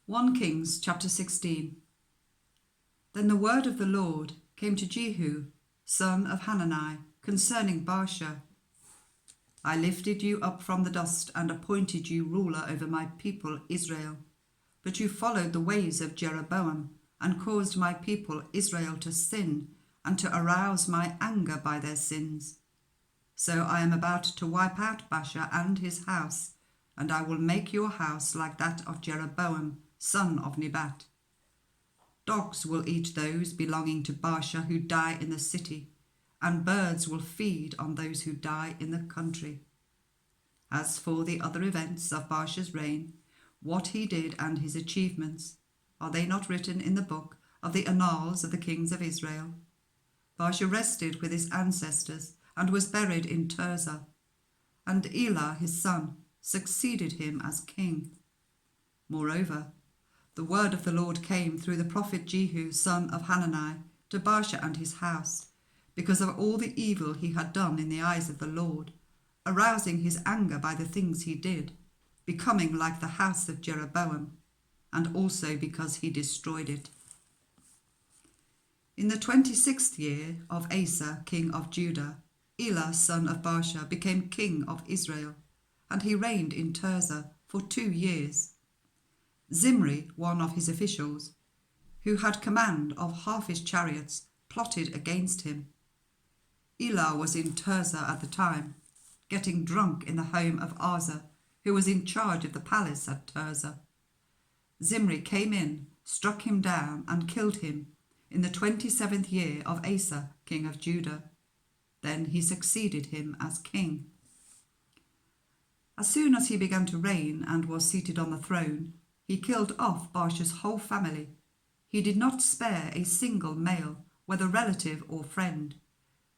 1 Kings chapter 16. Then the word of the Lord came to Jehu, son of Hanani, concerning Baasha. I lifted you up from the dust and appointed you ruler over my people Israel. But you followed the ways of Jeroboam and caused my people Israel to sin and to arouse my anger by their sins. So I am about to wipe out Baasha and his house, and I will make your house like that of Jeroboam, son of Nebat. Dogs will eat those belonging to Baasha who die in the city, and birds will feed on those who die in the country. As for the other events of Baasha's reign, what he did and his achievements, are they not written in the book of the annals of the kings of Israel? Baasha rested with his ancestors and was buried in Tirzah, and Elah his son succeeded him as king. Moreover, the word of the Lord came through the prophet Jehu, son of Hanani, to Baasha and his house, because of all the evil he had done in the eyes of the Lord, arousing his anger by the things he did, becoming like the house of Jeroboam, and also because he destroyed it. In the 26th year of Asa, king of Judah, Elah, son of Baasha, became king of Israel, and he reigned in Tirzah for 2 years. Zimri, one of his officials, who had command of half his chariots, plotted against him. Elah was in Tirzah at the time, getting drunk in the home of Asa, who was in charge of the palace at Tirzah. Zimri came in, struck him down, and killed him in the 27th year of Asa, king of Judah. Then he succeeded him as king. As soon as he began to reign and was seated on the throne, he killed off Baasha's whole family. He did not spare a single male, whether relative or friend.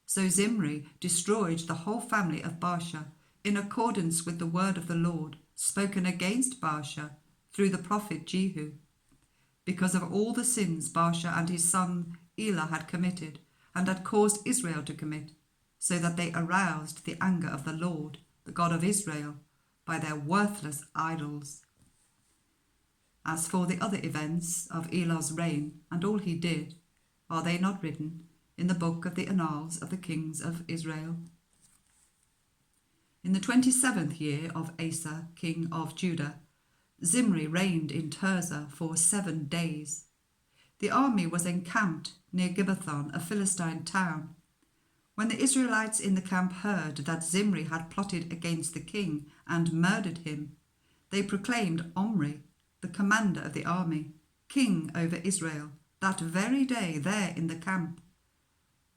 So Zimri destroyed the whole family of Baasha in accordance with the word of the Lord spoken against Baasha through the prophet Jehu, because of all the sins Baasha and his son Elah had committed and had caused Israel to commit, so that they aroused the anger of the Lord, the God of Israel, by their worthless idols. As for the other events of Elah's reign and all he did, are they not written in the book of the annals of the kings of Israel? In the 27th year of Asa, king of Judah, Zimri reigned in Tirzah for 7 days. The army was encamped near Gibbethon, a Philistine town. When the Israelites in the camp heard that Zimri had plotted against the king and murdered him, they proclaimed Omri, the commander of the army, king over Israel, that very day there in the camp.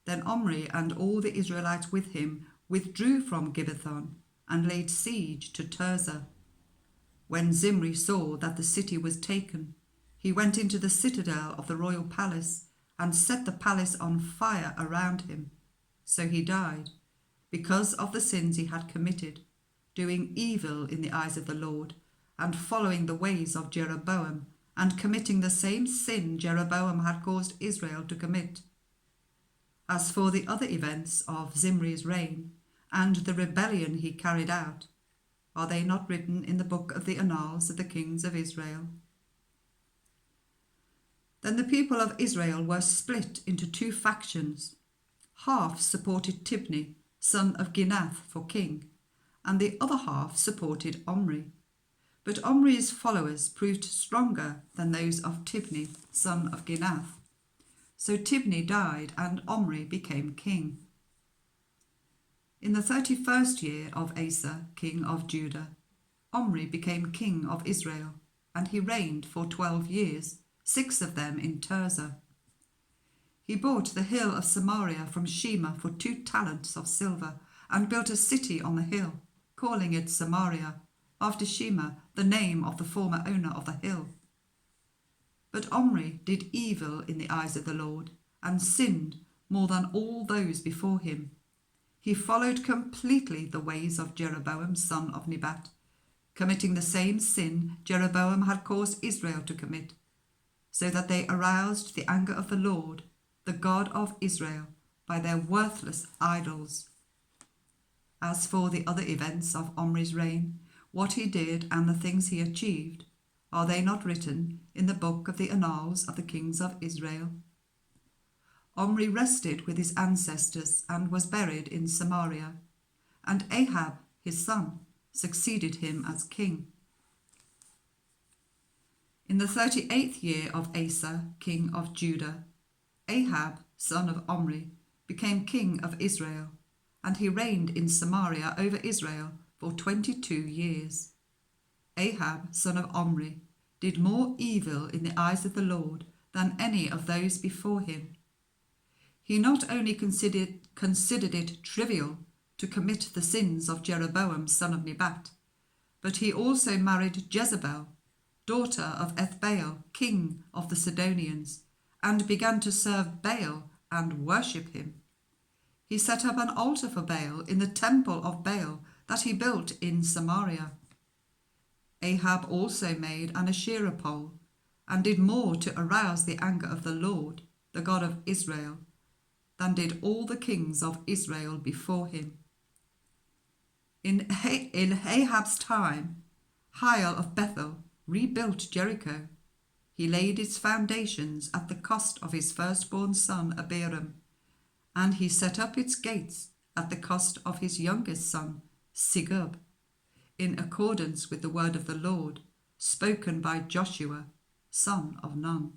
Then Omri and all the Israelites with him withdrew from Gibbethon and laid siege to Tirzah. When Zimri saw that the city was taken, he went into the citadel of the royal palace and set the palace on fire around him. So he died, because of the sins he had committed, doing evil in the eyes of the Lord, and following the ways of Jeroboam, and committing the same sin Jeroboam had caused Israel to commit. As for the other events of Zimri's reign, and the rebellion he carried out, are they not written in the book of the annals of the kings of Israel? Then the people of Israel were split into 2 factions. Half supported Tibni, son of Ginath, for king, and the other half supported Omri. But Omri's followers proved stronger than those of Tibni, son of Ginath. So Tibni died, and Omri became king. In the 31st year of Asa, king of Judah, Omri became king of Israel, and he reigned for 12 years, 6 of them in Tirzah. He bought the hill of Samaria from Shema for 2 talents of silver, and built a city on the hill, calling it Samaria, after Shema, the name of the former owner of the hill. But Omri did evil in the eyes of the Lord, and sinned more than all those before him. He followed completely the ways of Jeroboam, son of Nebat, committing the same sin Jeroboam had caused Israel to commit, so that they aroused the anger of the Lord, the God of Israel, by their worthless idols. As for the other events of Omri's reign, what he did and the things he achieved, Are they not written in the book of the annals of the kings of Israel? Omri rested with his ancestors and was buried in Samaria, and Ahab, his son, succeeded him as king. In the 38th year of Asa, king of Judah, Ahab, son of Omri, became king of Israel, and he reigned in Samaria over Israel for 22 years. Ahab, son of Omri, did more evil in the eyes of the Lord than any of those before him. He not only considered it trivial to commit the sins of Jeroboam, son of Nebat, but he also married Jezebel, daughter of Ethbaal, king of the Sidonians, and began to serve Baal and worship him. He set up an altar for Baal in the temple of Baal that he built in Samaria. Ahab also made an Asherah pole, and did more to arouse the anger of the Lord, the God of Israel, than did all the kings of Israel before him. In Ahab's time, Hiel of Bethel rebuilt Jericho. He laid its foundations at the cost of his firstborn son Abiram, and he set up its gates at the cost of his youngest son Segub, in accordance with the word of the Lord, spoken by Joshua, son of Nun.